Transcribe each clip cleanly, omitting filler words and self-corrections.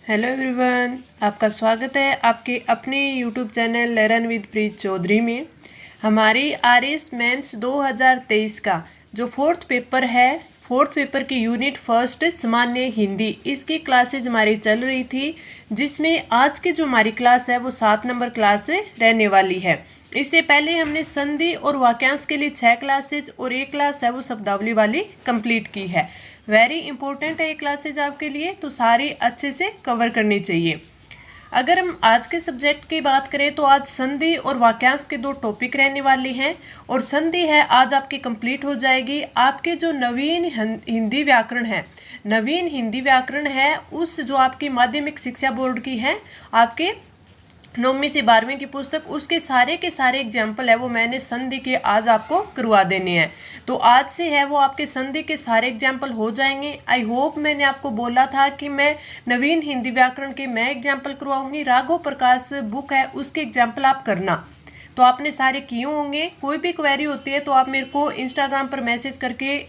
Hello everyone, आपका स्वागत है आपके अपने यूट्यूब चैनल लर्न विद प्रीत चौधरी में। हमारी आरएस मेंस 2023 का जो फोर्थ पेपर की यूनिट फर्स्ट सामान्य हिंदी, इसकी क्लासेज हमारी चल रही थी, जिसमें आज की जो हमारी क्लास है वो 7 नंबर क्लास रहने वाली है। इससे पहले हमने संधि और वाक्यांश के लिए 6 क्लासेज और एक क्लास है वो शब्दावली वाली कंप्लीट की है। वेरी इंपॉर्टेंट है ये क्लासेज आपके लिए, तो सारी अच्छे से कवर करनी चाहिए। अगर हम आज के सब्जेक्ट की बात करें तो आज संधि और वाक्यांश के 2 टॉपिक रहने वाले हैं और संधि है आज आपकी कंप्लीट हो जाएगी। आपके जो नवीन हिंदी व्याकरण है उस जो आपकी माध्यमिक शिक्षा बोर्ड की है, आपके 9वीं से 12वीं की पुस्तक, उसके सारे के सारे एग्जाम्पल है वो मैंने संधि के आज आपको करवा देने हैं। तो आज से है वो आपके संधि के सारे एग्जाम्पल हो जाएंगे। आई होप, मैंने आपको बोला था कि मैं नवीन हिंदी व्याकरण के मैं एग्जाम्पल करवाऊंगी, राघव प्रकाश बुक है उसके एग्जाम्पल आप करना। तो आपने सारे किए होंगे। कोई भी क्वेरी होती है तो आप मेरे को इंस्टाग्राम पर मैसेज करके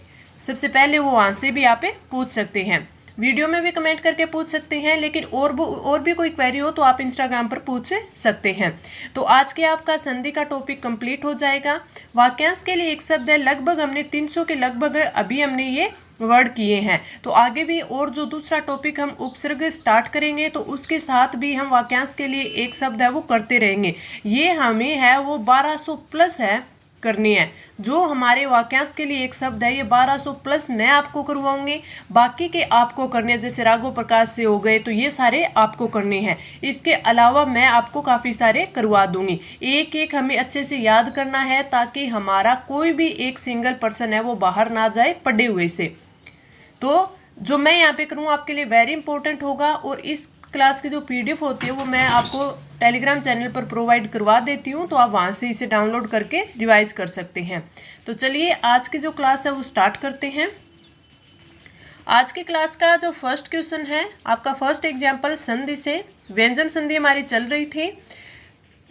सबसे पहले वो वहाँ से भी आप पूछ सकते हैं, वीडियो में भी कमेंट करके पूछ सकते हैं, लेकिन और भी कोई क्वेरी हो तो आप इंस्टाग्राम पर पूछ सकते हैं। तो आज के आपका संधि का टॉपिक कंप्लीट हो जाएगा। वाक्यांश के लिए एक शब्द है, लगभग हमने 300 के लगभग अभी हमने ये वर्ड किए हैं। तो आगे भी और जो दूसरा टॉपिक हम उपसर्ग स्टार्ट करेंगे तो उसके साथ भी हम वाक्यांश के लिए एक शब्द है वो करते रहेंगे। ये हमें है वो 1200 प्लस है करनी है। जो हमारे वाक्यांश के लिए एक शब्द है ये 1200 प्लस मैं आपको करवाऊंगी, बाकी के आपको करने, जैसे राघव प्रकाश से हो गए तो ये सारे आपको करने हैं। इसके अलावा मैं आपको काफ़ी सारे करवा दूंगी। एक एक हमें अच्छे से याद करना है ताकि हमारा कोई भी एक सिंगल पर्सन है वो बाहर ना जाए पढ़े हुए से। तो जो मैं यहाँ पे करूँ आपके लिए वेरी इंपॉर्टेंट होगा, और इस क्लास की जो पीडीएफ होती है वो मैं आपको टेलीग्राम चैनल पर प्रोवाइड करवा देती हूँ, तो आप वहाँ से इसे डाउनलोड करके रिवाइज कर सकते हैं। तो चलिए आज की जो क्लास है वो स्टार्ट करते हैं। आज की क्लास का जो फर्स्ट क्वेश्चन है आपका फर्स्ट एग्जाम्पल संधि से, व्यंजन संधि हमारी चल रही थी।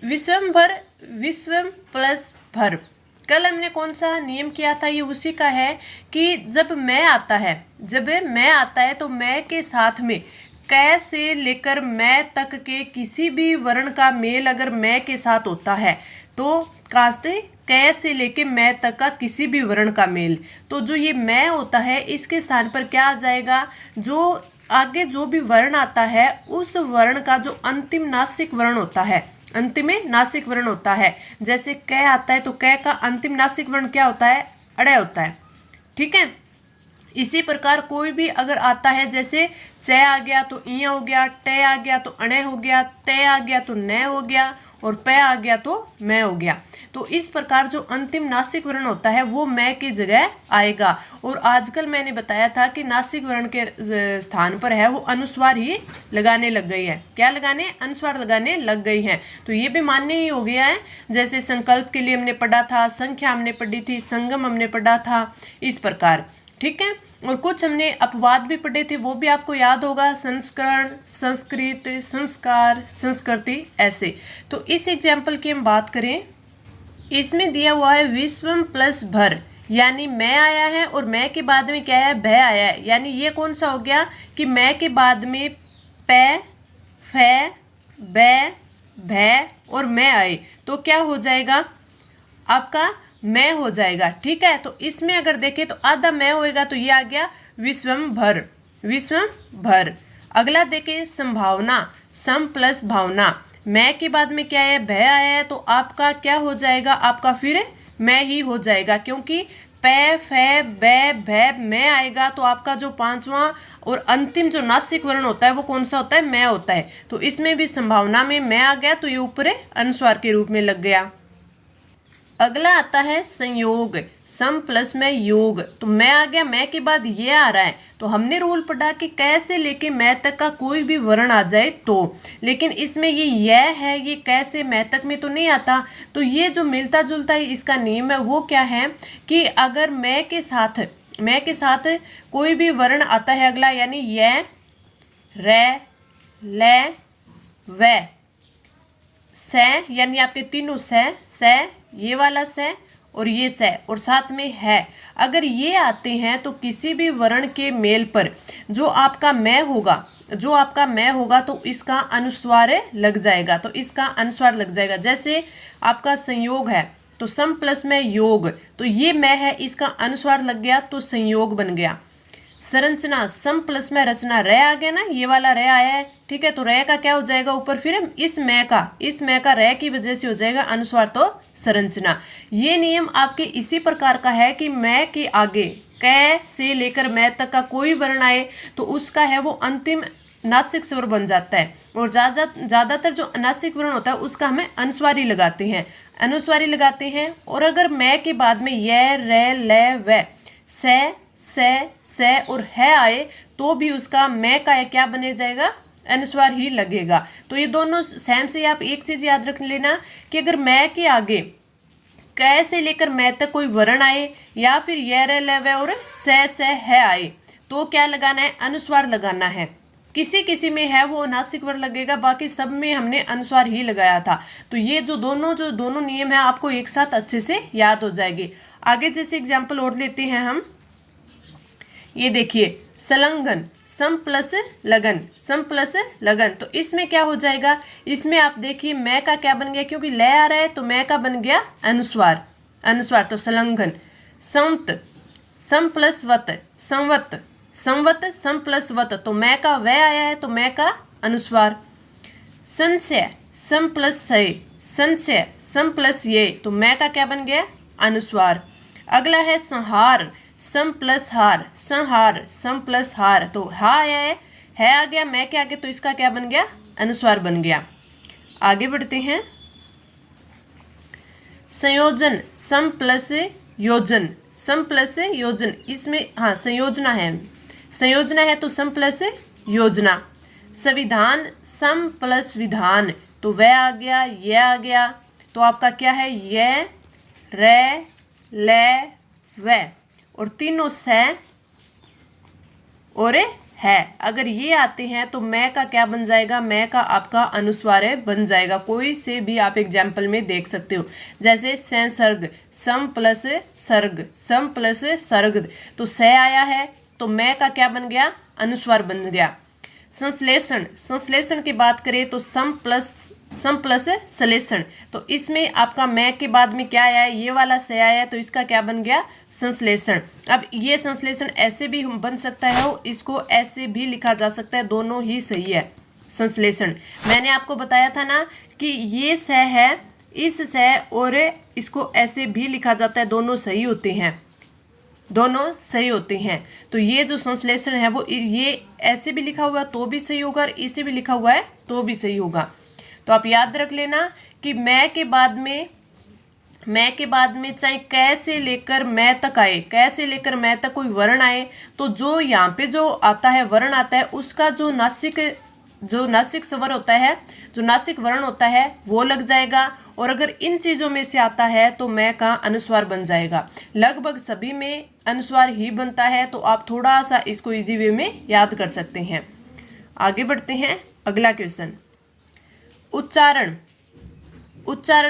विश्वम प्लस भर, कल हमने कौन सा नियम किया था, ये उसी का है कि जब मैं आता है तो मैं के साथ में कै से लेकर मैं तक के किसी भी वर्ण का मेल अगर मैं के साथ होता है तो कास्ते कै से लेके मैं तक का किसी भी वर्ण का मेल, तो जो ये मैं होता है इसके स्थान पर क्या आ जाएगा, जो आगे जो भी वर्ण आता है उस वर्ण का जो अंतिम नासिक वर्ण होता है, अंतिम में नासिक वर्ण होता है। जैसे कै आता है तो कै का अंतिम नासिक वर्ण क्या होता है, अड़य होता है। ठीक है, इसी प्रकार कोई भी अगर आता है, जैसे च आ गया तो इया हो गया, ट आ गया तो अणे हो गया, त आ गया तो न हो गया, और प आ गया तो मैं हो गया। तो इस प्रकार जो अंतिम नासिक वर्ण होता है वो मैं की जगह आएगा। और आजकल मैंने बताया था कि नासिक वर्ण के स्थान पर है वो अनुस्वार ही लगाने लग गई है। क्या लगाने, अनुस्वार लगाने लग गई है। तो ये भी मान्य ही हो गया है। जैसे संकल्प के लिए हमने पढ़ा था, संख्या हमने पढ़ी थी, संगम हमने पढ़ा था, इस प्रकार। ठीक है, और कुछ हमने अपवाद भी पढ़े थे, वो भी आपको याद होगा, संस्करण, संस्कृत, संस्कार, संस्कृति, ऐसे। तो इस एग्जाम्पल की हम बात करें, इसमें दिया हुआ है विश्वम प्लस भर, यानी मैं आया है और मैं के बाद में क्या है, भय आया है। यानी ये कौन सा हो गया कि मैं के बाद में पै, फै, बै, भय और मैं आए तो क्या हो जाएगा, आपका मैं हो जाएगा। ठीक है, तो इसमें अगर देखें तो आधा मैं होएगा तो ये आ गया विश्वम भर। अगला देखें संभावना, सम प्लस भावना, मैं के बाद में क्या है, भय आया है तो आपका क्या हो जाएगा, आपका फिर मैं ही हो जाएगा, क्योंकि पै, फै, बै, भय, मैं आएगा तो आपका जो पांचवा और अंतिम जो नासिक वर्ण होता है वो कौन सा होता है, मैं होता है। तो इसमें भी संभावना में मैं आ गया तो ये ऊपर अनुस्वार के रूप में लग गया। अगला आता है संयोग, सम प्लस में योग, तो मैं आ गया, मैं के बाद ये आ रहा है। तो हमने रूल पढ़ा कि कैसे लेके मैं तक का कोई भी वर्ण आ जाए तो, लेकिन इसमें ये यह है, ये कैसे मैं तक में तो नहीं आता। तो ये जो मिलता जुलता है इसका नियम है वो क्या है कि अगर मैं के साथ कोई भी वर्ण आता है अगला, यानी य, रे, ले, वे, स, यानी आपके तीनों स, ये वाला स और ये स और साथ में है, अगर ये आते हैं तो किसी भी वर्ण के मेल पर जो आपका मैं होगा जो आपका मैं होगा तो इसका अनुस्वार लग जाएगा, तो इसका अनुस्वार लग जाएगा। जैसे आपका संयोग है तो सम प्लस में योग, तो ये मैं है, इसका अनुस्वार लग गया तो संयोग बन गया। संरचना, सम प्लस में रचना, रे आ गया ना, ये वाला रे आया है, ठीक है। तो रे का क्या हो जाएगा ऊपर, फिर इस मैं का रे की वजह से हो जाएगा अनुस्वार, तो संरचना। ये नियम आपके इसी प्रकार का है कि मैं के आगे कै से लेकर मैं तक का कोई वर्ण आए तो उसका है वो अंतिम नासिक स्वर बन जाता है। और ज़्यादातर जो अनासिक वर्ण होता है उसका हमें अनुस्वारी लगाते हैं। और अगर मैं के बाद में ये, रे, ले, व, से और है आए तो भी उसका मैं का क्या बने जाएगा, अनुस्वार ही लगेगा। तो ये दोनों सेम से आप एक चीज याद रख लेना कि अगर मैं के आगे कै से लेकर मैं तक कोई वर्ण आए या फिर ये, रे, ले, व और से है आए तो क्या लगाना है, अनुस्वार लगाना है। किसी में है वो नासिक वर्ण लगेगा, बाकी सब में हमने अनुस्वार ही लगाया था। तो ये जो दोनों नियम है आपको एक साथ अच्छे से याद हो जाएंगे। आगे जैसे एग्जाम्पल और लेते हैं हम, ये देखिए संलग्न, सम प्लस लगन, तो इसमें क्या हो जाएगा, इसमें आप देखिए मैं का क्या बन गया, क्योंकि ले आ रहा है तो मैं का बन गया अनुस्वार, तो संलग्न। संवत, सम प्लस वत, संवत सम प्लस वत, तो मैं का व आया है तो मैं का अनुस्वार। संशय, सम प्लस सम प्लस ये, तो मैं का क्या बन गया, अनुस्वार। अगला है संहार, सम प्लस हार, संहार सम प्लस हार, तो हा आया है आ गया मैं के आगे तो इसका क्या बन गया, अनुस्वार बन गया। आगे बढ़ते हैं, संयोजन, सम प्लस योजन, इसमें हाँ संयोजना है तो सम प्लस योजना। संविधान, सम प्लस विधान, तो वह आ गया, ये आ गया, तो आपका क्या है, ये, रे, ले, व और तीनों से और है। अगर ये आते हैं तो मैं का क्या बन जाएगा, मैं का आपका अनुस्वार बन जाएगा। कोई से भी आप एग्जाम्पल में देख सकते हो, जैसे संसर्ग, सम प्लस सर्ग, तो से आया है तो मैं का क्या बन गया, अनुस्वार बन गया। संश्लेषण की बात करें तो सम प्लस सलेषण, तो इसमें आपका मैं के बाद में क्या आया है, ये वाला से आया है तो इसका क्या बन गया, संश्लेषण। अब ये संश्लेषण ऐसे भी बन सकता है, इसको ऐसे भी लिखा जा सकता है, दोनों ही सही है। संश्लेषण मैंने आपको बताया था ना कि ये से है, इस से और इसको ऐसे भी लिखा जाता है, दोनों सही होते हैं। तो ये जो संश्लेषण है वो ये ऐसे भी लिखा हुआ है तो भी सही होगा और इसे भी लिखा हुआ है तो भी सही होगा। तो आप याद रख लेना कि मैं के बाद में चाहे कै से लेकर मैं तक आए, कै से लेकर मैं तक कोई वर्ण आए तो जो यहाँ पे जो आता है वर्ण आता है उसका जो नासिक स्वर होता है, जो नासिक वर्ण होता है वो लग जाएगा। और अगर इन चीज़ों में से आता है तो मैं का अनुस्वार बन जाएगा। लगभग सभी में अनुस्वार ही बनता है, तो आप थोड़ा सा इसको इजी वे में याद कर सकते हैं। आगे बढ़ते हैं, अगला क्वेश्चन, उच्चारण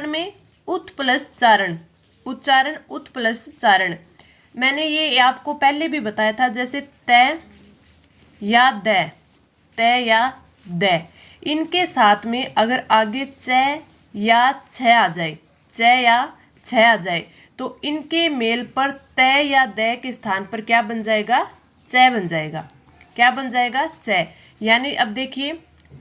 में उत प्लस चारण, मैंने ये आपको पहले भी बताया था, जैसे तय या द, इनके साथ में अगर आगे च या छ आ जाए, तो इनके मेल पर तय या द के स्थान पर क्या बन जाएगा, च बन जाएगा। क्या बन जाएगा, च। यानी अब देखिए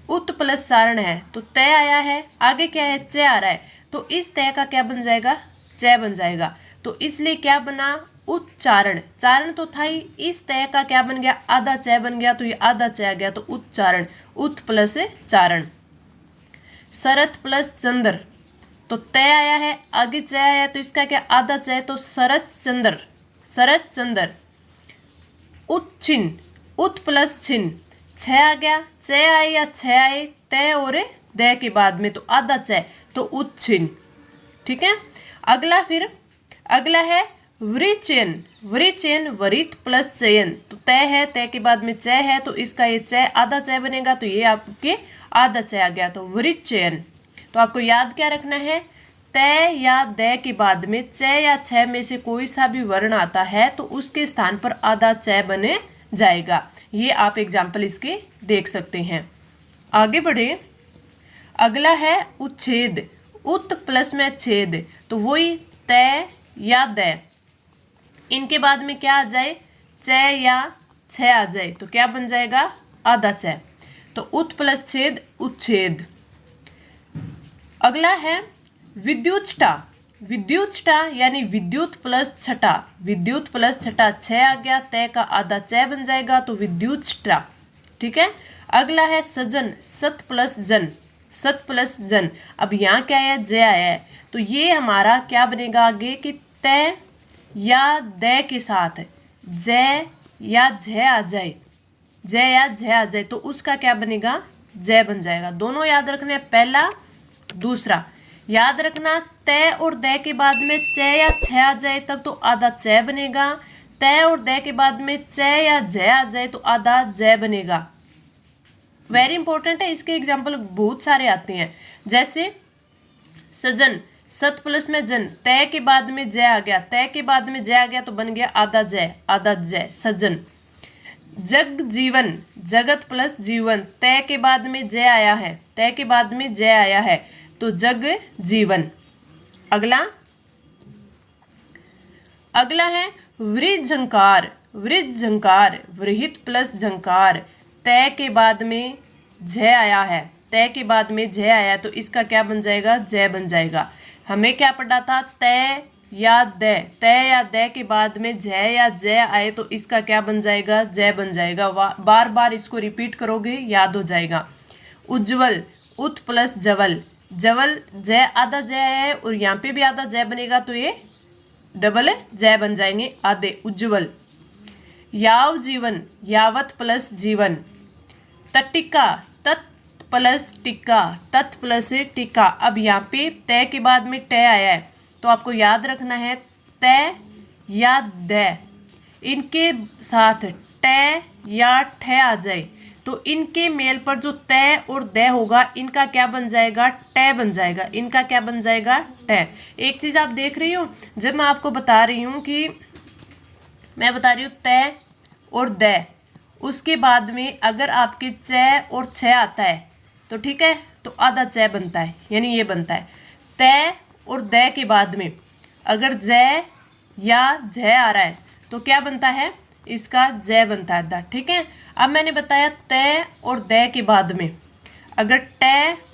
उत प्लस चारण है तो तय आया है, आगे क्या है, च आ रहा है, तो इस तय का क्या बन जाएगा, च बन जाएगा। तो इसलिए क्या बना, उच्चारण, चारण तो था ही, इस तय का क्या बन गया, आधा च बन गया, तो ये आधा च आ गया, तो उच्चारण, उत प्लस चारण। शरत प्लस चंद्र, तो तय आया है, आगे च आया तो इसका क्या, आधा च, तो शरत चंद्र। उच्छिन्न, उत प्लस छिन्न, छ आ गया, च आए या छ आए तय और द के बाद में तो आधा च, तो उच्छिन्न। ठीक है। अगला है वृचयन, वरित प्लस चयन, तो तय है, तय के बाद में च है तो इसका ये च आधा च बनेगा, तो ये आपके आधा च आ गया, तो वृचयन। तो आपको याद क्या रखना है, तय या द के बाद में च या छ में से कोई सा भी वर्ण आता है तो उसके स्थान पर आधा च बने जाएगा। ये आप एग्जाम्पल इसके देख सकते हैं। आगे बढ़े, अगला है उच्छेद। उत प्लस में छेद, तो वही तय या द, इनके बाद में क्या आ जाए, च या छ आ जाए, तो क्या बन जाएगा, आधा च। तो उत प्लस छेद उच्छेद। अगला है विद्युतष्टा। विद्युतष्टा यानी विद्युत प्लस छटा। विद्युत प्लस छटा, छ आ गया, तय का आधा च बन जाएगा, तो विद्युतष्टा। ठीक है। अगला है सजन। सत प्लस जन। सत प्लस जन। अब यहाँ क्या है, ज आया है, तो ये हमारा क्या बनेगा आगे कि तय या द के साथ ज या झ आ जाए, ज या झ आ जाए, तो उसका क्या बनेगा, ज बन जाएगा। दोनों याद रखने, पहला दूसरा। याद रखना, तय और द के बाद में च या छ आ जाए तब तो आधा च बनेगा। तय और द के बाद में च या झ आ जाए तो आधा ज बनेगा। वेरी इंपॉर्टेंट है, इसके एग्जाम्पल बहुत सारे आते हैं। जैसे सजन, सत प्लस में जन, तय के बाद में ज आ गया, तय के बाद में ज आ गया तो बन गया आधा ज, आधा ज, सजन। जग जीवन। जगत प्लस जीवन, तय के बाद में ज आया है, तय के बाद में ज आया है, तो जग जीवन। अगला है वृझंकार। वृझंकार, वृहित प्लस झंकार, तय के बाद में झ आया है, तय के बाद में झ आया, तो इसका क्या बन जाएगा, ज बन जाएगा। हमें क्या पढ़ा था, तय या द, तय या द के बाद में झ या ज आए तो इसका क्या बन जाएगा, ज बन जाएगा। बार बार इसको रिपीट करोगे याद हो जाएगा। उज्जवल। उत प्लस जवल। जवल, ज आधा ज है और यहाँ पे भी आधा ज बनेगा, तो ये डबल ज बन जाएंगे, आधे, उज्जवल। याव जीवन। यावत प्लस जीवन। तटिका। तत् प्लस टिक्का, तत् प्लस टिक्का। अब यहाँ पे तय के बाद में ट आया है, तो आपको याद रखना है तय या द, इनके साथ ट या ठ आ जाए तो इनके मेल पर जो तय और द होगा इनका क्या बन जाएगा, ट बन जाएगा। इनका क्या बन जाएगा, ट। एक चीज़ आप देख रही हो, जब मैं आपको बता रही हूँ कि मैं बता रही हूँ तय और द, उसके बाद में अगर आपके च और छ आता है तो ठीक है, तो आधा च बनता है, यानी ये बनता है। तय और द के बाद में अगर ज या झ आ रहा है तो क्या बनता है, इसका ज बनता है आधा। ठीक है। अब मैंने बताया तय और द के बाद में अगर ट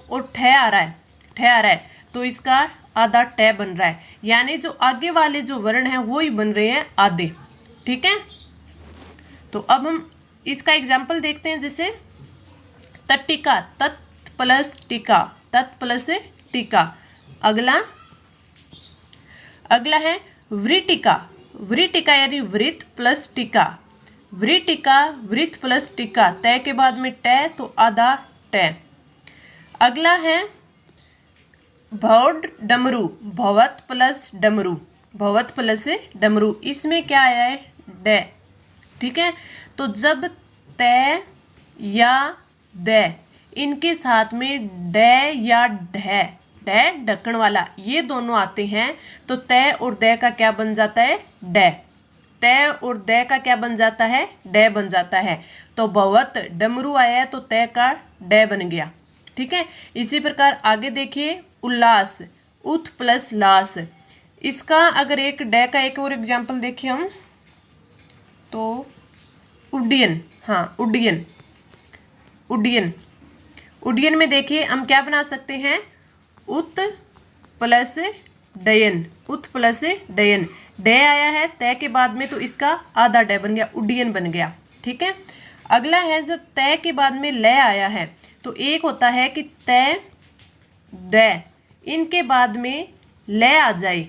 और ठ आ रहा है, ठ आ रहा है, तो इसका आधा ट बन रहा है, यानी जो आगे वाले जो वर्ण हैं वो ही बन रहे हैं आधे। ठीक है। तो अब हम इसका एग्जाम्पल देखते हैं। जैसे तटिका। तत् प्लस टिका, तत् प्लस टिका। अगला है वृटिका। वृटिका यानी वृत प्लस टिका। वृटिका, वृत प्लस टिका, तय के बाद में ट तो आधा ट। अगला है भौड डमरू। भवत प्लस डमरू, भवत प्लस डमरू, इसमें क्या आया है, ड। ठीक है। तो जब तय या द इनके साथ में ड या ढ, ढ ढक्कन वाला, ये दोनों आते हैं तो तय और द का क्या बन जाता है, ड। तय और द का क्या बन जाता है, ड बन जाता है। तो भवत डमरू आया है तो तय का ड बन गया। ठीक है। इसी प्रकार आगे देखिए उल्लास। उत प्लस लास, इसका अगर एक ड का एक और एग्जाम्पल देखिए हम तो उड्डयन। हाँ, उड्डयन। उड्डयन, उड्डयन में देखिए हम क्या बना सकते हैं, उत प्लस डयन। उत प्लस डयन, ड आया है तय के बाद में तो इसका आधा ड बन गया, उड्डयन बन गया। ठीक है। अगला है जब तय के बाद में ल आया है तो एक होता है कि तय द, इनके बाद में ल आ जाए,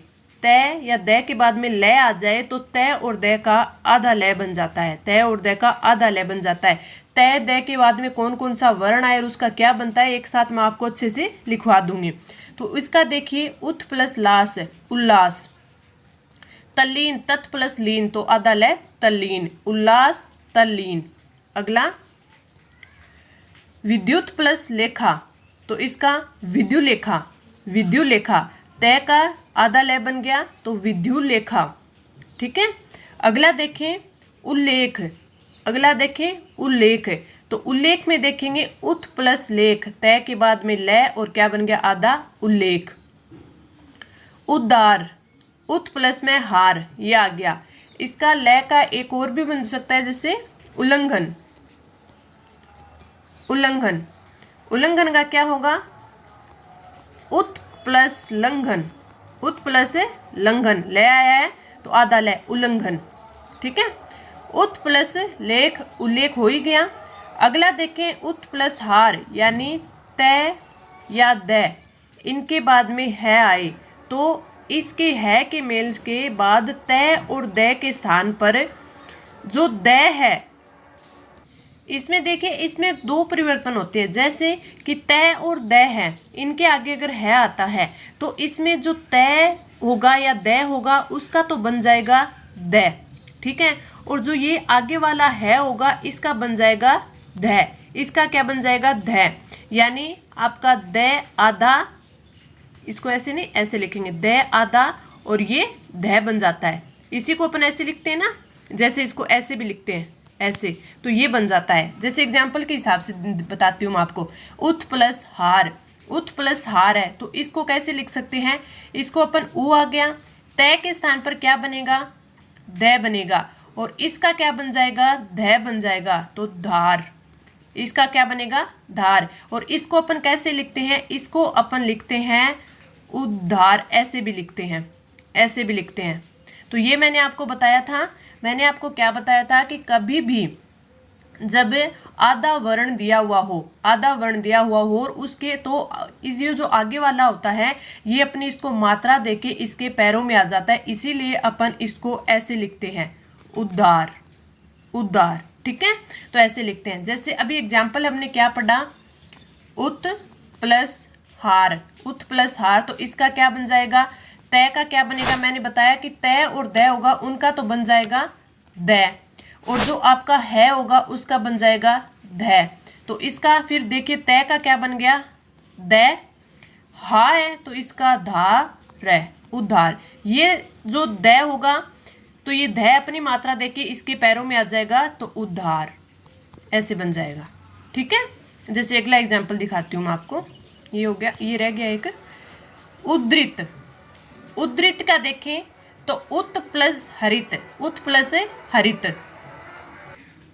तय या द के बाद में ल आ जाए तो तय और द का आधा ल बन जाता है, तय और द का आधा ल बन जाता है। तय द के बाद में कौन कौन सा वर्ण आए और उसका क्या बनता है एक साथ मैं आपको अच्छे से लिखवा दूंगी। तो इसका देखिए उत प्लस लास, उल्लास। तल्लीन, तत् प्लस लीन तो आधा ल तल्लीन, उल्लास तल्लीन। अगला विद्युत प्लस लेखा, तो इसका विद्युलेखा। विद्युलेखा, तय का आधा ल बन गया तो विद्युलेखा। ठीक है। अगला देखें उल्लेख। अगला देखें उल्लेख, तो उल्लेख में देखेंगे उत प्लस लेख, तय के बाद में लय और क्या बन गया आधा उल्लेख। उद्धार, उत प्लस में हार, ये आ गया। इसका लय का एक और भी बन सकता है जैसे उल्लंघन। उल्लंघन, उल्लंघन का क्या होगा उत प्लस लंघन, उत प्लस लंघन, लय आया है तो आधा लय उल्लंघन। ठीक है, उत प्लस लेख उल्लेख हो ही गया। अगला देखें उत प्लस हार, यानी तय या दय, इनके बाद में है आए तो इसके है के मेल के बाद तय और दय के स्थान पर जो दय है, इसमें देखिए इसमें दो परिवर्तन होते हैं। जैसे कि तय और दय है, इनके आगे अगर है आता है तो इसमें जो तय होगा या दय होगा उसका तो बन जाएगा दय। ठीक है, और जो ये आगे वाला है होगा इसका बन जाएगा धय। इसका क्या बन जाएगा धय, यानी आपका दय आधा, इसको ऐसे नहीं ऐसे लिखेंगे दय आधा और ये धय बन जाता है। इसी को अपन ऐसे लिखते हैं ना, जैसे इसको ऐसे भी लिखते हैं ऐसे, तो ये बन जाता है। जैसे एग्जाम्पल के हिसाब से बताती हूँ मैं आपको, उत प्लस हार, उत प्लस हार है तो इसको कैसे लिख सकते हैं, इसको अपन उ आ गया, तय के स्थान पर क्या बनेगा दय बनेगा और इसका क्या बन जाएगा धय बन जाएगा तो धार। इसका क्या बनेगा धार। और इसको अपन कैसे लिखते हैं, इसको अपन लिखते हैं उद्धार, ऐसे भी लिखते हैं, ऐसे भी लिखते हैं। तो ये मैंने आपको बताया था, मैंने आपको क्या बताया था कि कभी भी जब आधा वर्ण दिया हुआ हो, आधा वर्ण दिया हुआ हो और उसके तो ये जो आगे वाला होता है ये अपनी इसको मात्रा देके इसके पैरों में आ जाता है, इसीलिए अपन इसको ऐसे लिखते हैं उद्धार, उद्धार। ठीक है, तो ऐसे लिखते हैं। जैसे अभी एग्जाम्पल हमने क्या पढ़ा, उत प्लस हार, उत प्लस हार, तो इसका क्या बन जाएगा तय का क्या बनेगा, मैंने बताया कि तय और दय होगा उनका तो बन जाएगा दय, और जो आपका है होगा उसका बन जाएगा धय। तो इसका फिर देखिए तय का क्या बन गया दय, हा है तो इसका धा रह उद्धार। ये जो दय होगा तो ये धय अपनी मात्रा देके इसके पैरों में आ जाएगा तो उद्धार, ऐसे बन जाएगा। ठीक है, जैसे अगला एग्जाम्पल दिखाती हूँ मैं आपको। ये हो गया, ये रह गया एक उद्धृत। उद्धृत का देखें तो उत प्लस हरित, उत प्लस हरित,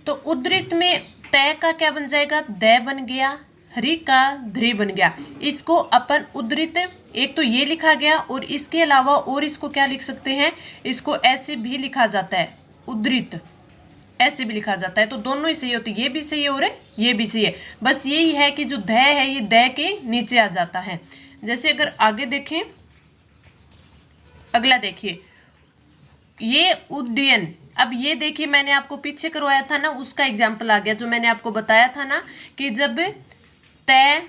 तो उद्धृत में तय का क्या बन जाएगा दय बन गया, हरि का ध्री बन गया। इसको अपन उद्धृत एक तो ये लिखा गया और इसके अलावा और इसको क्या लिख सकते हैं, इसको ऐसे भी लिखा जाता है उद्धृत, ऐसे भी लिखा जाता है। तो दोनों ही सही होते, ये भी सही है और ये भी सही है। बस यही है कि जो धय है ये दय के नीचे आ जाता है। जैसे अगर आगे देखें, अगला देखिए ये उड्डयन। अब ये देखिए मैंने आपको पीछे करवाया था ना, उसका एग्जाम्पल आ गया जो मैंने आपको बताया था ना कि जब तय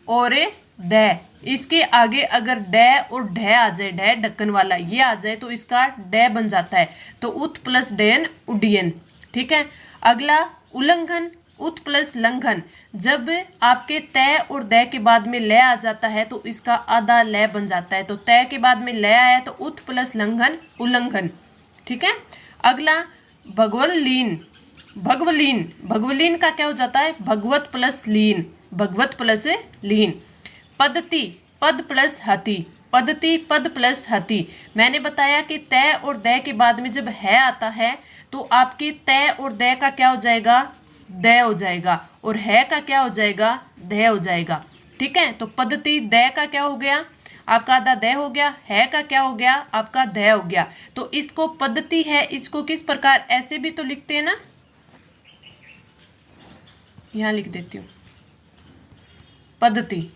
और दय, इसके आगे अगर डय और ढय आ जाए, ढय ढक्कन वाला ये आ जाए तो इसका डय बन जाता है, तो उत प्लस डयन उड्डयन। ठीक है, अगला उल्लंघन, उत प्लस लंघन, जब आपके तय और दय के बाद में लय आ जाता है तो इसका आधा लय बन जाता है। तो तय के बाद में लय आया तो उत प्लस लंघन उल्लंघन। ठीक है, अगला भगवलीन, भगवलीन, भगवलीन का क्या हो जाता है भगवत प्लस लीन, भगवत प्लस लीन। पद्धति, पद प्लस हति, पद्धति पद प्लस हति। मैंने बताया कि तय और दय के बाद में जब है आता है तो आपके तय और दय का क्या हो जाएगा दय हो जाएगा और है का क्या हो जाएगा दय हो जाएगा। ठीक है, तो पद्धति दय का क्या हो गया आपका आधा दय हो गया, है का क्या हो गया आपका दय हो गया। तो इसको पद्धति है, इसको किस प्रकार ऐसे भी तो लिखते हैं ना, यहां लिख देती हूँ पद्धति,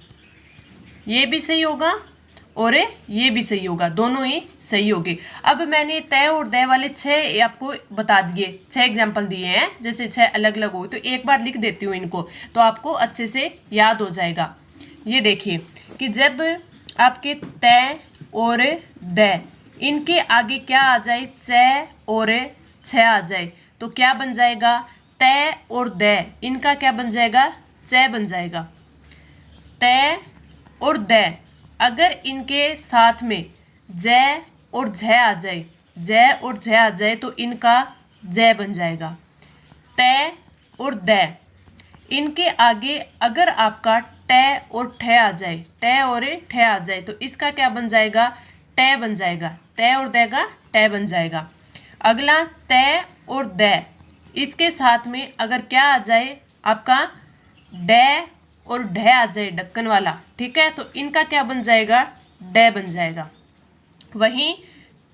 ये भी सही होगा और ये भी सही होगा, दोनों ही सही होंगे। अब मैंने तय और दय वाले 6 आपको बता दिए, 6 एग्जाम्पल दिए हैं, जैसे 6 अलग अलग हो तो एक बार लिख देती हूँ इनको तो आपको अच्छे से याद हो जाएगा। ये देखिए कि जब आपके तय और दय इनके आगे क्या आ जाए च और छ आ जाए तो क्या बन जाएगा तय और दय, इनका क्या बन जाएगा च बन जाएगा। तय और दय अगर इनके साथ में जय और झ आ जाए, जय और झ आ जाए तो इनका जय बन जाएगा। तय और दय इनके आगे अगर आपका टे और ठे आ जाए, टे और ठे आ जाए, तो इसका क्या बन जाएगा, टे बन जाएगा, ते और दे का टे बन जाएगा। अगला ते और दे, इसके साथ में अगर क्या आ जाए आपका डे और ढे आ जाए ढक्कन वाला, ठीक है, तो इनका क्या बन जाएगा, डे बन जाएगा। वहीं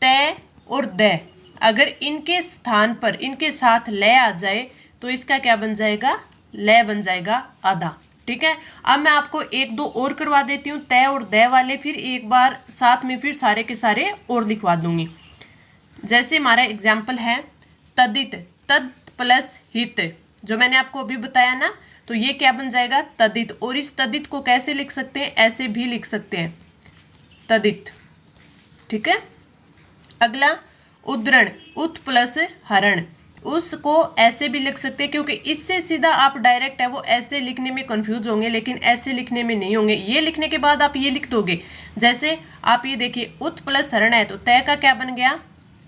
ते और दे अगर इनके स्थान पर इनके साथ ले आ जाए तो इसका क्या बन जाएगा, ले बन जाएगा आधा, ठीक है। अब मैं आपको एक दो और करवा देती हूँ ते और दे वाले, फिर एक बार साथ में फिर सारे के सारे और लिखवा दूंगी। जैसे हमारा एग्जाम्पल है तदित, तद प्लस हित, जो मैंने आपको अभी बताया ना, तो ये क्या बन जाएगा, तदित। और इस तदित को कैसे लिख सकते हैं, ऐसे भी लिख सकते हैं, तदित, ठीक है। अगला उद्धरण, उत प्लस हरण, उसको ऐसे भी लिख सकते हैं, क्योंकि इससे सीधा आप डायरेक्ट है वो ऐसे लिखने में कंफ्यूज होंगे, लेकिन ऐसे लिखने में नहीं होंगे। ये लिखने के बाद आप ये लिख दोगे, जैसे आप ये देखिए उत प्लस हरण है तो तय का क्या बन गया,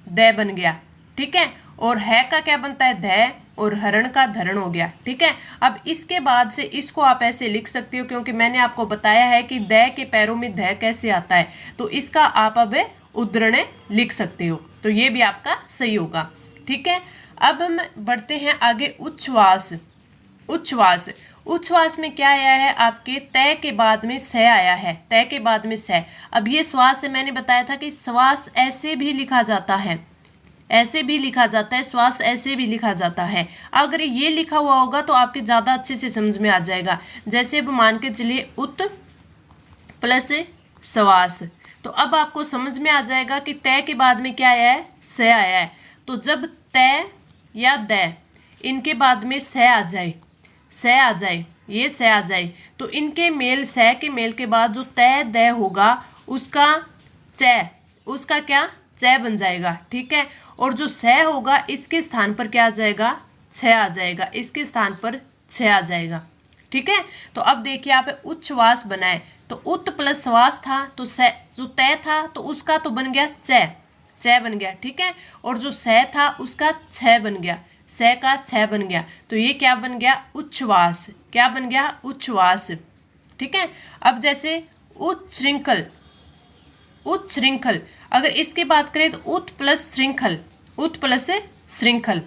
दे बन गया, ठीक है। और है का क्या बनता है, धै, और हरण का धरण हो गया, ठीक है। अब इसके बाद से इसको आप ऐसे लिख सकते हो, क्योंकि मैंने आपको बताया है कि दे के पैरों में धै कैसे आता है, तो इसका आप अब उद्धरण लिख सकते हो, तो ये भी आपका सही होगा, ठीक है। अब हम बढ़ते हैं आगे, उच्छ्वास। उच्छ्वास, उच्छ्वास में क्या आया है आपके, तय के बाद में स आया है, तय के बाद में स। अब ये श्वास है, मैंने बताया था कि श्वास ऐसे भी लिखा जाता है, ऐसे भी लिखा जाता है, श्वास ऐसे भी लिखा जाता है। अगर ये लिखा हुआ होगा तो आपके ज़्यादा अच्छे से समझ में आ जाएगा। जैसे अब मान के चलिए उत प्लस श्वास, तो अब आपको समझ में आ जाएगा कि तय के बाद में क्या आया है, स आया है। तो जब तय या द इनके बाद में स आ जाए, स आ जाए, ये स आ जाए, तो इनके मेल, स के मेल के बाद जो तय द होगा उसका च, उसका क्या, च बन जाएगा, ठीक है। और जो स होगा इसके स्थान पर क्या आ जाएगा, छ आ जाएगा, इसके स्थान पर छ आ जाएगा, ठीक है। तो अब देखिए आप उच्छ्वास बनाए, तो उत प्लस श्वास था तो स, जो तय था तो उसका तो बन गया च, च बन गया, ठीक है। और जो स था उसका छ बन गया, स का छ बन गया, तो ये क्या बन गया, उच्छ्वास, क्या बन गया, उच्छ्वास, ठीक है। अब जैसे उच्छृंखल, उच्छृंखल, अगर इसकी बात करें तो उत प्लस श्रृंखल, उत प्लस श्रृंखल।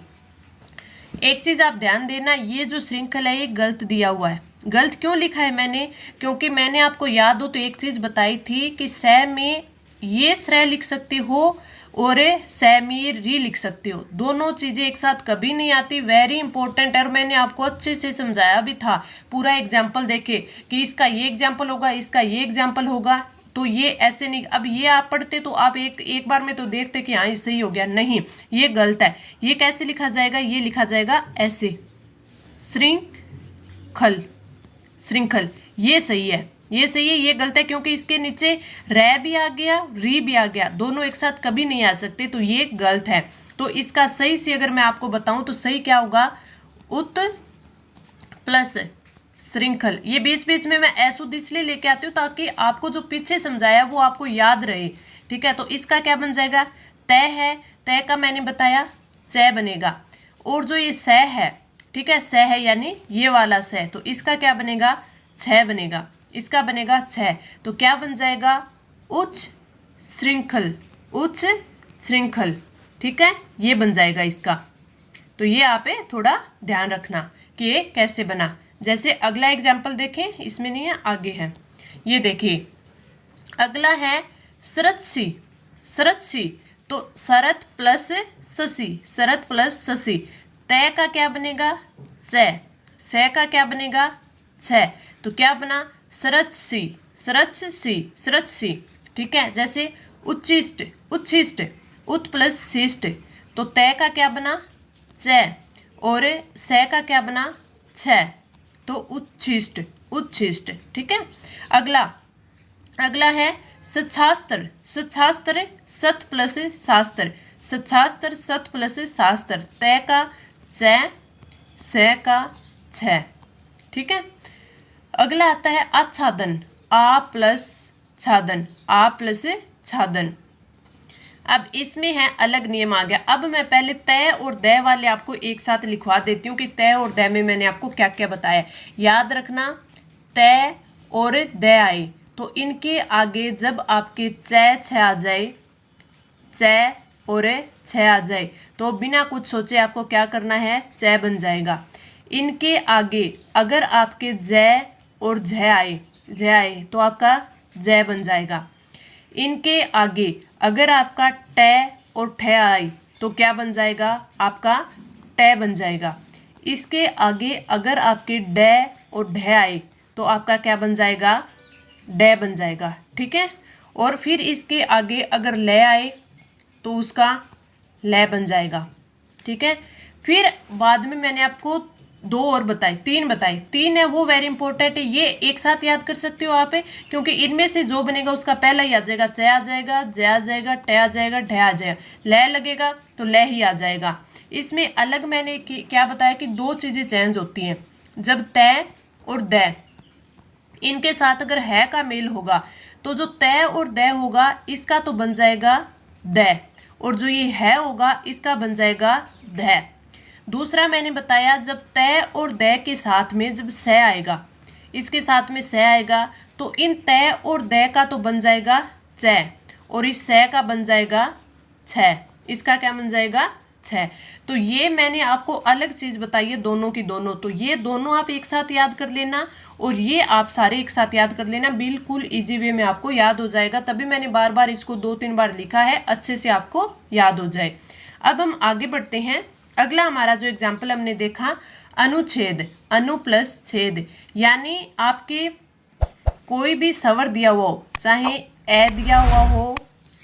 एक चीज आप ध्यान देना, ये जो श्रृंखल है ये गलत दिया हुआ है। गलत क्यों लिखा है मैंने, क्योंकि मैंने आपको याद हो तो एक चीज बताई थी कि स में ये श्रेय लिख सकते हो और स में री लिख सकते हो, दोनों चीजें एक साथ कभी नहीं आती, वेरी इंपॉर्टेंट है। और मैंने आपको अच्छे से समझाया भी था, पूरा एग्जाम्पल देखे कि इसका ये एग्जाम्पल होगा, इसका ये एग्जाम्पल होगा, तो ये ऐसे नहीं। अब ये आप पढ़ते तो आप एक बार में तो देखते कि हाँ ये सही हो गया, नहीं ये गलत है। ये कैसे लिखा जाएगा, ये लिखा जाएगा ऐसे, श्रृंखल, श्रृंखल, ये सही है, ये सही है, ये गलत है, क्योंकि इसके नीचे रै भी आ गया, री भी आ गया, दोनों एक साथ कभी नहीं आ सकते, तो ये गलत है। तो इसका सही से अगर मैं आपको बताऊं तो सही क्या होगा, उत प्लस श्रृंखल। ये बीच बीच में मैं ऐसुद इसलिए लेके आती हूँ ताकि आपको जो पीछे समझाया वो आपको याद रहे, ठीक है। तो इसका क्या बन जाएगा, तय है, तय का मैंने बताया च बनेगा, और जो ये स है, ठीक है, स है यानी ये वाला स, तो इसका क्या बनेगा, छ बनेगा, इसका बनेगा छ, तो क्या बन जाएगा, उच्च श्रृंखल, उच्च श्रृंखल, ठीक है, ये बन जाएगा इसका। तो ये आप थोड़ा ध्यान रखना कि ये कैसे बना। जैसे अगला एग्जाम्पल देखें, इसमें नहीं है, आगे है, ये देखिए अगला है सरतसी, सरतसी, तो सरत प्लस ससी, सरत प्लस ससी, तय का क्या बनेगा, च, स का क्या बनेगा, छ, तो क्या बना, सरतसी, सरतसी, सरतसी, ठीक है। जैसे उच्छिष्ट, उच्छिष्ट, उत प्लस शिष्ट, तो तय का क्या बना, च, और स का क्या बना, छ, तो उच्छिष्ट, उच्छिष्ट, ठीक है। अगला है सच्छास्त्र, सच्छास्त्र, सत प्लस शास्त्र, सच्छास्त्र, सत प्लस शास्त्र, तय का च, स का छ, ठीक है। अगला आता है आच्छादन, आ प्लस छादन, आ प्लस छादन, अब इसमें है अलग नियम आ गया। अब मैं पहले तय और दय वाले आपको एक साथ लिखवा देती हूँ कि तय और दय में मैंने आपको क्या क्या बताया। याद रखना, तय और दय आए तो इनके आगे जब आपके चय छ आ जाए, चय और छ आ जाए तो बिना कुछ सोचे आपको क्या करना है, चय बन जाएगा। इनके आगे अगर आपके जय और झ आए तो आपका जय बन जाएगा। इनके आगे अगर आपका ट और ठ आए तो क्या बन जाएगा, आपका ट बन जाएगा। इसके आगे अगर आपके ड और ढ आए तो आपका क्या बन जाएगा, ड बन जाएगा। ठीक है। और फिर इसके आगे अगर ल आए तो उसका ल बन जाएगा। ठीक है। फिर बाद में मैंने आपको दो और बताए, तीन है वो वेरी इंपॉर्टेंट है, ये एक साथ याद कर सकते हो आप, क्योंकि इनमें से जो बनेगा उसका पहला ही आ जाएगा, च आ जाएगा, ज आ जाएगा, ट आ जाएगा, ढ आ जाएगा, ल लगेगा तो ल ही आ जाएगा। इसमें अलग मैंने क्या बताया कि दो चीजें चेंज होती हैं, जब तय और द इनके साथ अगर है का मेल होगा तो जो तय और द होगा इसका तो बन जाएगा द, और जो ये है होगा इसका बन जाएगा ध। दूसरा मैंने बताया जब तय और द के साथ में जब स आएगा, इसके साथ में स आएगा तो इन तय और द का तो बन जाएगा च, और इस स का बन जाएगा छ, इसका क्या बन जाएगा, छ। तो ये मैंने आपको अलग चीज बताई है दोनों की दोनों, तो ये दोनों आप एक साथ याद कर लेना और ये आप सारे एक साथ याद कर लेना, बिल्कुल इजी वे में आपको याद हो जाएगा। तभी मैंने बार बार इसको 2-3 बार लिखा है, अच्छे से आपको याद हो जाए। अब हम आगे बढ़ते हैं। अगला हमारा जो एग्जाम्पल हमने देखा, अनुच्छेद, अनु प्लस छेद, यानी आपके कोई भी स्वर दिया हुआ हो, चाहे ए दिया हुआ हो,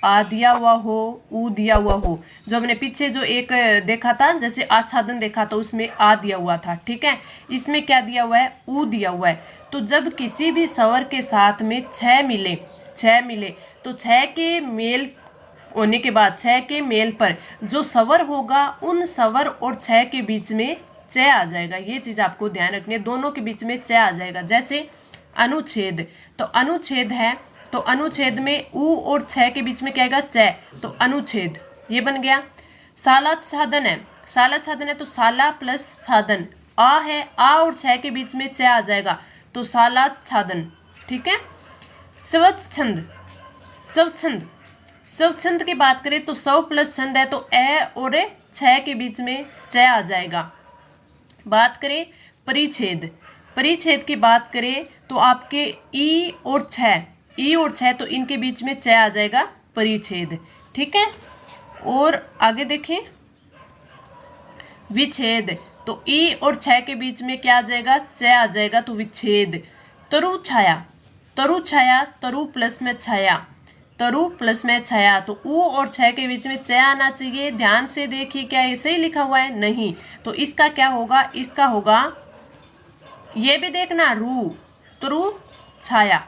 आ दिया हुआ हो, ऊ दिया हुआ हो। जो हमने पीछे जो एक देखा था, जैसे आच्छादन देखा था, उसमें आ दिया हुआ था। ठीक है। इसमें क्या दिया हुआ है, ऊ दिया हुआ है। तो जब किसी भी स्वर के साथ में छ मिले तो छ के मेल होने के बाद, छ के मेल पर जो स्वर होगा उन स्वर और छ के बीच में च आ जाएगा। ये चीज आपको ध्यान रखनी है, दोनों के बीच में च आ जाएगा। जैसे अनुच्छेद, तो अनुच्छेद है तो अनुच्छेद में ऊ और छ के बीच में क्या आएगा, च, तो अनुच्छेद, ये बन गया। सालाच्छादन है तो साला प्लस छादन, आ है, आ और छ के बीच में च आ जाएगा तो सालाच्छादन। ठीक है। स्वच्छंद की बात करें तो सव प्लस छंद है तो ए और छ के बीच में च आ जाएगा। बात करें परिच्छेद की बात करें तो आपके ई और छ तो इनके बीच में च आ जाएगा, परिच्छेद। ठीक है। और आगे देखें, विच्छेद, तो ई और छ के बीच में क्या आ जाएगा, च आ जाएगा तो विच्छेद। तरु छाया, तरु प्लस में छाया, तो ऊ और छ के बीच में च आना चाहिए। ध्यान से देखिए, क्या ऐसे ही लिखा हुआ है, नहीं, तो इसका क्या होगा, इसका होगा, ये भी देखना, रू, तरु छाया,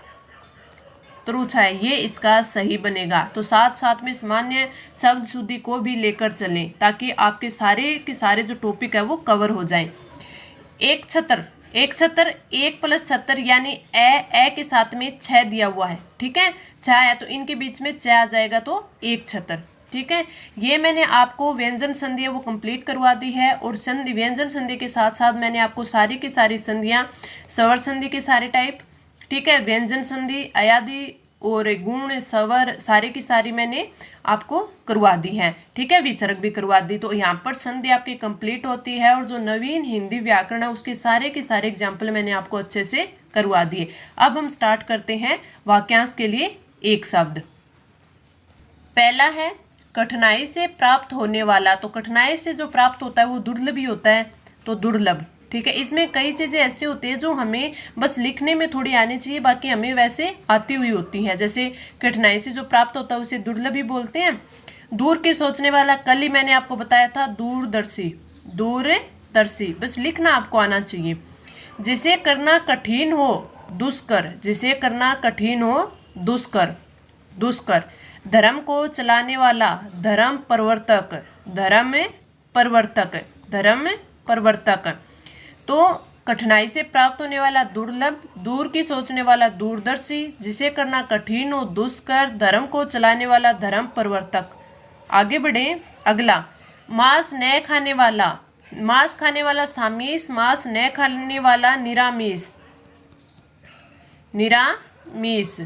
ये इसका सही बनेगा। तो साथ साथ में सामान्य शब्द शुद्धि को भी लेकर चलें ताकि आपके सारे के सारे जो टॉपिक है वो कवर हो जाए। एक छतर, एक प्लस छतर, यानी ए के साथ में छ दिया हुआ है। ठीक है। छ है तो इनके बीच में च आ जाएगा तो एक छतर। ठीक है। ये मैंने आपको व्यंजन संधि वो कंप्लीट करवा दी है, और संधि, व्यंजन संधि के साथ साथ मैंने आपको सारी की सारी संधियाँ, स्वर संधि के सारे टाइप, ठीक है, व्यंजन संधि, अयादि और गुण, स्वर, सारे की सारी मैंने आपको करवा दी है। ठीक है। विसर्ग भी करवा दी। तो यहाँ पर संधि आपकी कंप्लीट होती है, और जो नवीन हिंदी व्याकरण है उसके सारे के सारे एग्जाम्पल मैंने आपको अच्छे से करवा दिए। अब हम स्टार्ट करते हैं वाक्यांश के लिए एक शब्द। पहला है कठिनाई से प्राप्त होने वाला, तो कठिनाई से जो प्राप्त होता है वो दुर्लभ ही होता है, तो दुर्लभ। ठीक है। इसमें कई चीज़ें ऐसी होती है जो हमें बस लिखने में थोड़ी आनी चाहिए, बाकी हमें वैसे आती हुई होती है। जैसे कठिनाई से जो प्राप्त होता है उसे दुर्लभ ही बोलते हैं। दूर की सोचने वाला, कल ही मैंने आपको बताया था, दूरदर्शी, बस लिखना आपको आना चाहिए। जिसे करना कठिन हो दुष्कर, दुष्कर। धर्म को चलाने वाला, धर्म परिवर्तक। तो कठिनाई से प्राप्त होने वाला दुर्लभ, दूर की सोचने वाला दूरदर्शी, जिसे करना कठिन हो दुष्कर, धर्म को चलाने वाला धर्म परिवर्तक। आगे बढ़े। अगला, मांस न खाने वाला, मांस खाने वाला सामीस, मांस न खाने वाला निरामीस, निरामीस।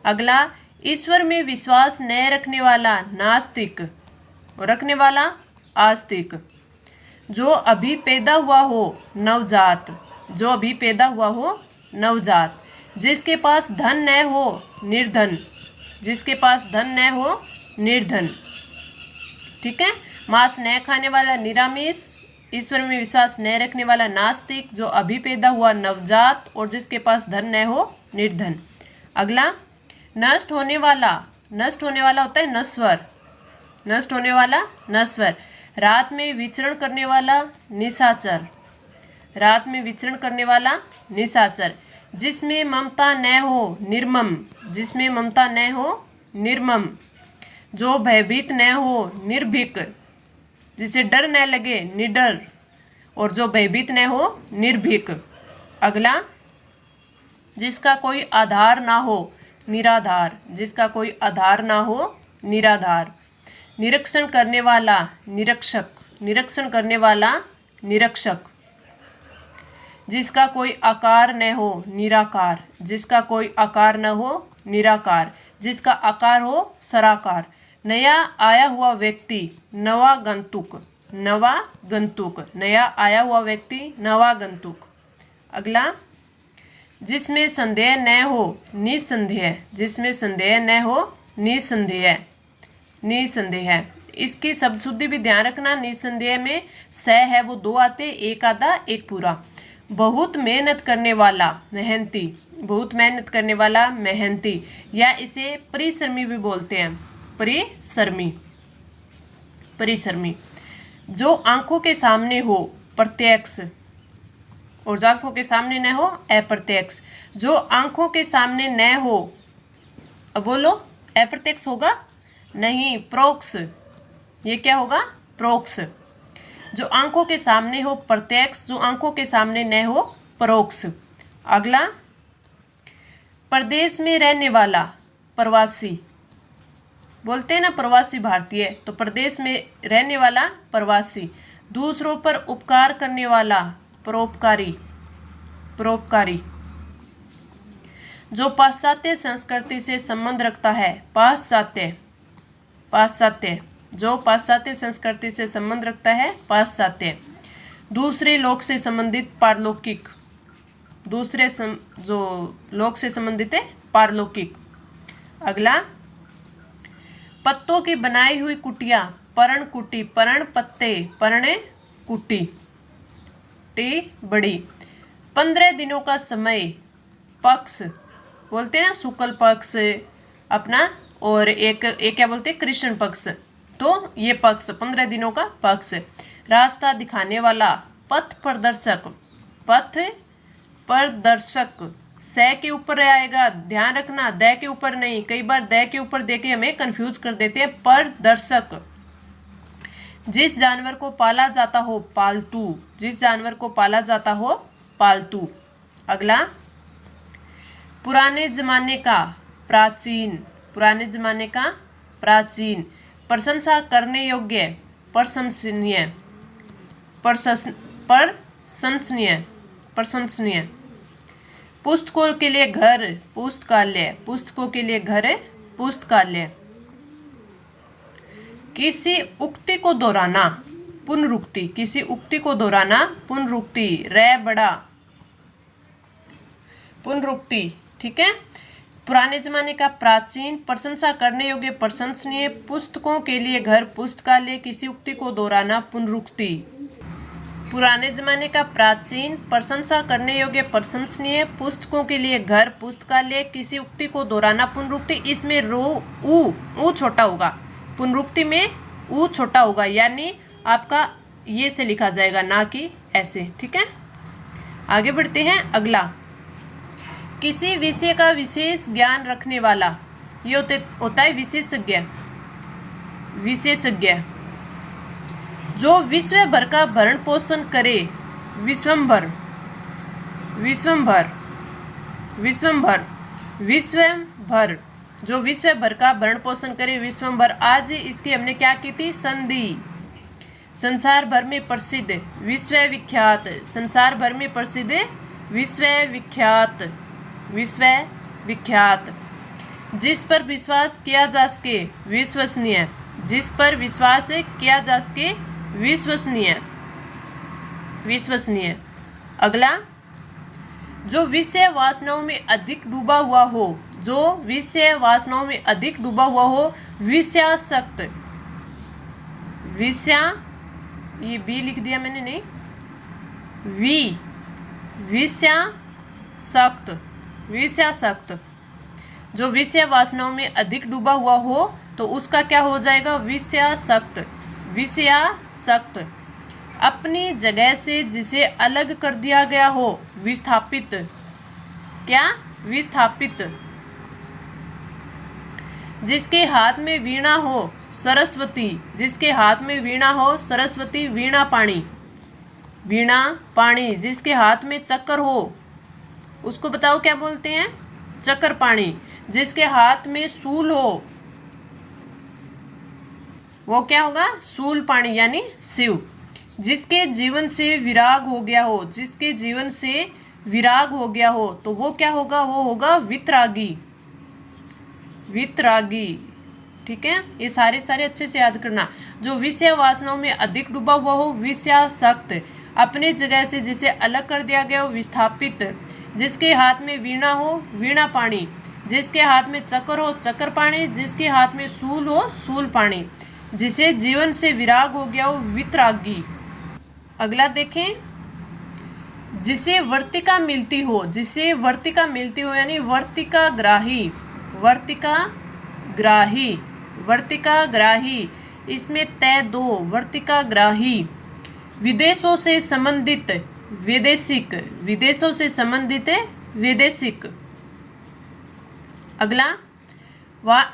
अगला, ईश्वर में विश्वास न रखने वाला नास्तिक, और रखने वाला आस्तिक। जो अभी पैदा हुआ हो नवजात, जो अभी पैदा हुआ हो नवजात। जिसके पास धन न हो निर्धन, जिसके पास धन न हो निर्धन। ठीक है, मांस न खाने वाला निरामिष, ईश्वर में विश्वास न रखने वाला नास्तिक, जो अभी पैदा हुआ नवजात, और जिसके पास धन न हो निर्धन। अगला, नष्ट होने वाला, नष्ट होने वाला होता है नश्वर, नष्ट होने वाला नश्वर। रात में विचरण करने वाला निशाचर, रात में विचरण करने वाला निशाचर। जिसमें ममता न हो निर्मम, जिसमें ममता न हो निर्मम। जो भयभीत न हो निर्भीक, जिसे डर न लगे निडर, और जो भयभीत न हो निर्भीक। अगला, जिसका कोई आधार ना हो निराधार, जिसका कोई आधार ना हो निराधार। निरीक्षण करने वाला निरीक्षक, निरीक्षण करने वाला निरीक्षक। जिसका कोई आकार न हो निराकार, जिसका कोई आकार न हो निराकार। जिसका आकार हो सराकार। नया आया हुआ व्यक्ति नवागंतुक, नवागंतुक। नया आया हुआ व्यक्ति नवागंतुक। अगला, जिसमें संदेह न हो निसंदेह, जिसमें संदेह न हो निसंदेह, निसंदेह। इसकी शब्द शुद्धि भी ध्यान रखना। निसंदेह में स है वो दो आते, एक आधा एक पूरा। बहुत मेहनत करने वाला मेहनती, बहुत मेहनत करने वाला मेहनती, या इसे परिश्रमी भी बोलते हैं, परिश्रमी, परिश्रमी। जो आंखों के सामने हो प्रत्यक्ष, और जो आंखों के सामने न हो अप्रत्यक्ष। जो आंखों के सामने न हो, अब बोलो अप्रत्यक्ष होगा नहीं, प्रोक्ष। ये क्या होगा? प्रोक्ष। जो आंखों के सामने हो प्रत्यक्ष, जो आंखों के सामने न हो परोक्ष। अगला, प्रदेश में रहने वाला प्रवासी, बोलते हैं ना प्रवासी भारतीय, तो प्रदेश में रहने वाला प्रवासी। दूसरों पर उपकार करने वाला परोपकारी, परोपकारी। जो पाश्चात्य संस्कृति से संबंध रखता है पाश्चात्य, पाश्चात्य। जो पाश्चात्य संस्कृति से संबंध रखता है पाश्चात्य। दूसरे लोक से संबंधित पारलौकिक, दूसरे जो लोक से संबंधित है पारलौकिक। अगला, पत्तों की बनाई हुई कुटिया पर्ण कुटी, पर्ण पत्ते, पर्ण कुटी, टी बड़ी। 15 दिनों का समय पक्ष, बोलते हैं ना शुक्ल पक्ष अपना, और एक क्या बोलते हैं कृष्ण पक्ष, तो ये पक्ष 15 दिनों का पक्ष। रास्ता दिखाने वाला पथ प्रदर्शक, पथ प्रदर्शक। स के ऊपर आएगा, ध्यान रखना, द के ऊपर नहीं। कई बार द के ऊपर दे के हमें कंफ्यूज कर देते हैं। प्रदर्शक। जिस जानवर को पाला जाता हो पालतू, जिस जानवर को पाला जाता हो पालतू। अगला, पुराने जमाने का प्राचीन, पुराने जमाने का प्राचीन। प्रशंसा करने योग्य प्रशंसनीय, प्रशंसनीय, प्रशंसनीय। पुस्तकों के लिए घर पुस्तकालय, पुस्तकों के लिए घर पुस्तकालय। किसी उक्ति को दोहराना पुनरुक्ति, किसी उक्ति को दोहराना पुनरुक्ति। रे बड़ा पुनरुक्ति। ठीक है। पुराने जमाने का प्राचीन, प्रशंसा करने योग्य प्रशंसनीय, पुस्तकों के लिए घर पुस्तकालय, किसी उक्ति को दोहराना पुनरुक्ति। पुराने जमाने का प्राचीन, प्रशंसा करने योग्य प्रशंसनीय, पुस्तकों के लिए घर पुस्तकालय, किसी उक्ति को दोहराना पुनरुक्ति। इसमें रो ऊ छोटा होगा, पुनरुक्ति में ऊ छोटा होगा, यानी आपका ये से लिखा जाएगा, ना कि ऐसे। ठीक है, आगे बढ़ते हैं। अगला, किसी विषय का विशेष ज्ञान रखने वाला, ये होता है विशेषज्ञ, विशेषज्ञ। जो विश्व भर का भरण पोषण करे, विश्वंभर, विश्वंभर, विश्वंभर, विश्वंभर। जो विश्व भर का भरण पोषण करे, विश्वभर। आज इसकी हमने क्या की थी, संधि। संसार भर में प्रसिद्ध, विश्वविख्यात, संसार भर में प्रसिद्ध, विश्वविख्यात, विश्वविख्यात। जिस पर विश्वास किया जा सके, विश्वसनीय, जिस पर विश्वास किया जा सके, विश्वसनीय, विश्वसनीय। अगला, जो विषय वासनाओं में अधिक डूबा हुआ हो, जो विषय वासनाओं में अधिक डूबा हुआ हो, विषयासक्त, विषया, ये बी लिख दिया मैंने, नहीं, विषयासक्त, विषयासक्त। जो विषय वासनाओं में अधिक डूबा हुआ हो तो उसका क्या हो जाएगा, विषयासक्त, विषयासक्त। अपनी जगह से जिसे अलग कर दिया गया हो, विस्थापित, क्या, विस्थापित। जिसके हाथ में वीणा हो, सरस्वती, जिसके हाथ में वीणा हो, सरस्वती, वीणा पाणी, वीणा पाणी। जिसके हाथ में चक्कर हो, उसको बताओ क्या बोलते हैं, चक्कर पाणी। जिसके हाथ में शूल हो, वो क्या होगा, शूल पाणी, यानी शिव। जिसके जीवन से विराग हो गया हो, जिसके जीवन से विराग हो गया हो तो वो क्या होगा, वो होगा वितरागी, वितरागी। ठीक है, ये सारे अच्छे से याद करना। जो विषय वासनाओं में अधिक डूबा हुआ हो, विषयासक्त। अपने जगह से जिसे अलग कर दिया गया हो, विस्थापित। जिसके हाथ में वीणा हो, वीणा पाणी। जिसके हाथ में चक्कर हो, चक्कर पाणी। जिसके हाथ में शूल हो, शूल पाणी। जिसे जीवन से विराग हो गया हो, वितरागी। अगला देखें, जिसे वर्तिका मिलती हो, जिसे वर्तिका मिलती हो यानी वर्तिका ग्राही, वर्तिका ग्राही, वर्तिका ग्राही। इसमें तय दो, वर्तिका ग्राही। विदेशों से संबंधित, वैदेशिक, विदेशों से संबंधित, वैदेशिक। अगला,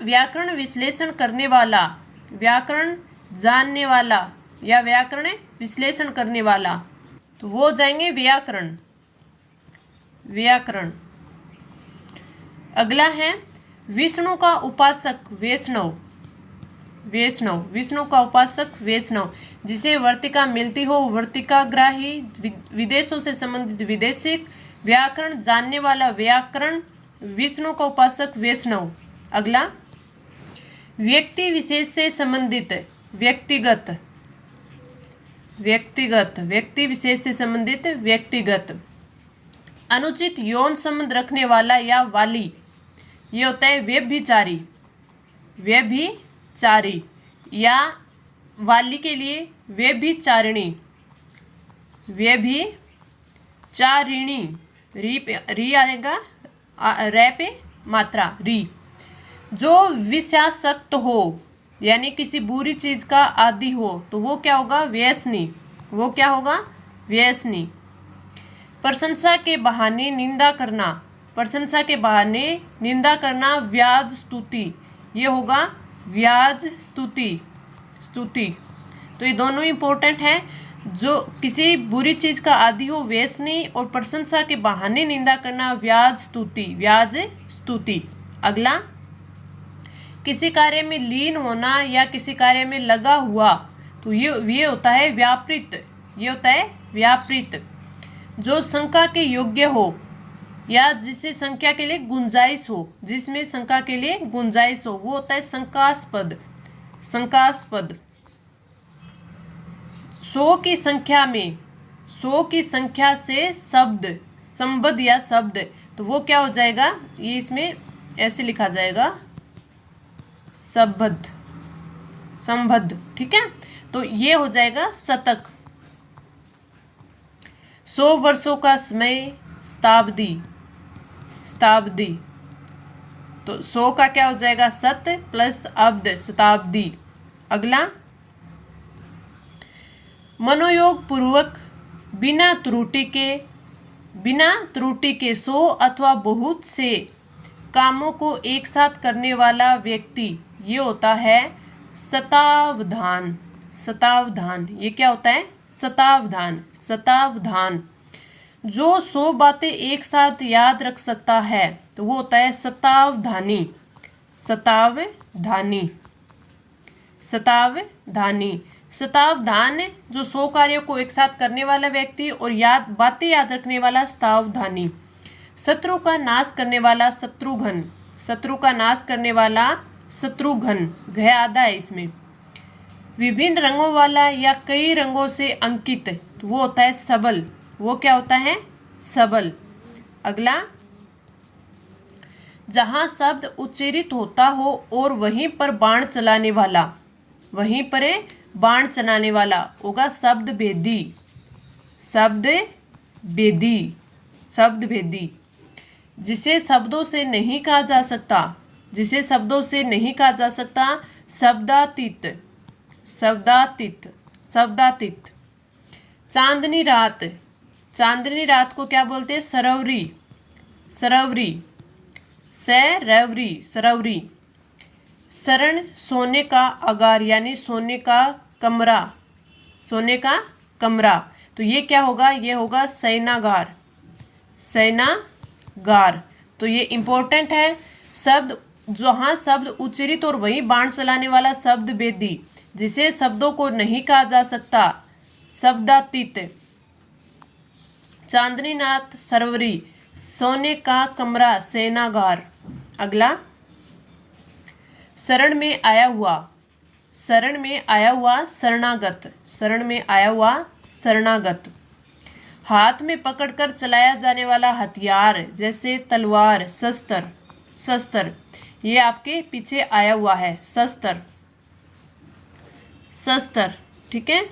व्याकरण विश्लेषण करने वाला, व्याकरण जानने वाला या व्याकरण विश्लेषण करने वाला, तो वो जाएंगे व्याकरण, व्याकरण। अगला है विष्णु का उपासक, वैष्णव, वैष्णव, विष्णु का उपासक वैष्णव। जिसे वर्तिका मिलती हो, वर्तिका ग्राही। विदेशों से संबंधित, विदेशिक। व्याकरण जानने वाला, व्याकरण। विष्णु का उपासक वैष्णव। अगला, व्यक्ति विशेष से संबंधित, व्यक्तिगत, व्यक्तिगत, व्यक्ति विशेष से संबंधित, व्यक्तिगत। अनुचित यौन संबंध रखने वाला या वाली, ये होता है व्यभिचारी, व्यभिचारी। या वाली के लिए व्यभिचारिणी, व्यभिचारिणी। री आएगा, रे पे मात्रा, री। जो विषयासक्त हो यानी किसी बुरी चीज का आदी हो तो वो क्या होगा, व्यसनी, वो क्या होगा, व्यसनी। प्रशंसा के बहाने निंदा करना, प्रशंसा के बहाने निंदा करना, व्याज स्तुति, ये होगा व्याज स्तुति, स्तुति। तो ये दोनों इंपॉर्टेंट है। जो किसी बुरी चीज का आदी हो, व्यसनी, और प्रशंसा के बहाने निंदा करना, व्याज स्तुति, व्याज स्तुति। अगला, किसी कार्य में लीन होना या किसी कार्य में लगा हुआ, तो ये होता है व्यापृत, ये होता है व्यापृत। जो शंका के योग्य हो या जिसे संख्या के लिए गुंजाइश हो, जिसमें शंका के लिए गुंजाइश हो, वो होता है शंकास्पद, शंकास्पद। 100 की संख्या में, 100 की संख्या से शब्द, संबद्ध या शब्द, तो वो क्या हो जाएगा, ये इसमें ऐसे लिखा जाएगा, संबद्ध, संबद्ध। ठीक है, तो ये हो जाएगा शतक। 100 वर्षों का समय, शताब्दी, शताब्दी। तो 100 का क्या हो जाएगा, शत प्लस अब्द, शताब्दी। अगला, मनोयोग पूर्वक बिना त्रुटि के 100 अथवा बहुत से कामों को एक साथ करने वाला व्यक्ति, ये होता है शतावधान, शतावधान। ये क्या होता है, शतावधान, शतावधान। जो 100 बातें एक साथ याद रख सकता है तो वो होता है शतावधानी, शतावधानी, शतावधानी। शतावधान जो 100 कार्यों को एक साथ करने वाला व्यक्ति और बातें याद रखने वाला शतावधानी। शत्रु का नाश करने वाला शत्रुघ्न, शत्रु का नाश करने वाला शत्रुघ्न, घ आधा है इसमें। विभिन्न रंगों वाला या कई रंगों से अंकित, तो वो होता है सबल, वो क्या होता है? सबल। अगला, जहाँ शब्द उच्चारित होता हो और वहीं पर बाण चलाने वाला, वहीं पर बाण चलाने वाला होगा शब्द भेदी, शब्द भेदी, शब्द भेदी। जिसे शब्दों से नहीं कहा जा सकता, जिसे शब्दों से नहीं कहा जा सकता, शब्दातीत, शब्दातीत, शब्दातीत। चांदनी रात, चांदनी रात को क्या बोलते हैं? सरवरी, सरवरी, सरवरी, सरवरी। शरण सोने का अगार यानी सोने का कमरा, सोने का कमरा, तो ये क्या होगा? ये होगा शयनागार, शयनागार। तो ये इम्पोर्टेंट है। शब्द, जहाँ शब्द उच्चरित और वही बाण चलाने वाला शब्द भेदी, जिसे शब्दों को नहीं कहा जा सकता, शब्दातीत। चांदनी रात सरवरी, सोने का कमरा शयनागार। अगला, शरण में आया हुआ, शरण में आया हुआ शरणागत, शरण में आया हुआ शरणागत। हाथ में पकड़कर चलाया जाने वाला हथियार जैसे तलवार, शस्त्र, शस्त्र, ये आपके पीछे आया हुआ है, शस्त्र, शस्त्र। ठीक है।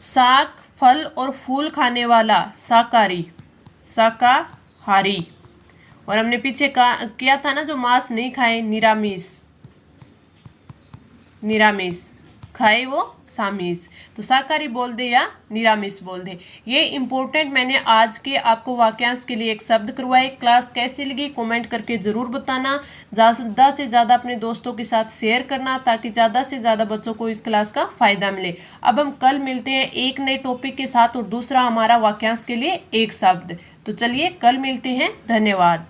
शाक, फल और फूल खाने वाला शाकाहारी, शाकाहारी। और हमने पीछे किया था ना, जो मांस नहीं खाए, निरामिष, निरामिष। खाए वो सामिस, तो शाकाहारी बोल दे या निरामिष बोल दे। ये इम्पोर्टेंट मैंने आज के आपको वाक्यांश के लिए एक शब्द करवाए। क्लास कैसी लगी कमेंट करके ज़रूर बताना। ज़्यादा से ज़्यादा अपने दोस्तों के साथ शेयर करना, ताकि ज़्यादा से ज़्यादा बच्चों को इस क्लास का फ़ायदा मिले। अब हम कल मिलते हैं एक नए टॉपिक के साथ, और दूसरा हमारा वाक्यांश के लिए एक शब्द। तो चलिए कल मिलते हैं। धन्यवाद।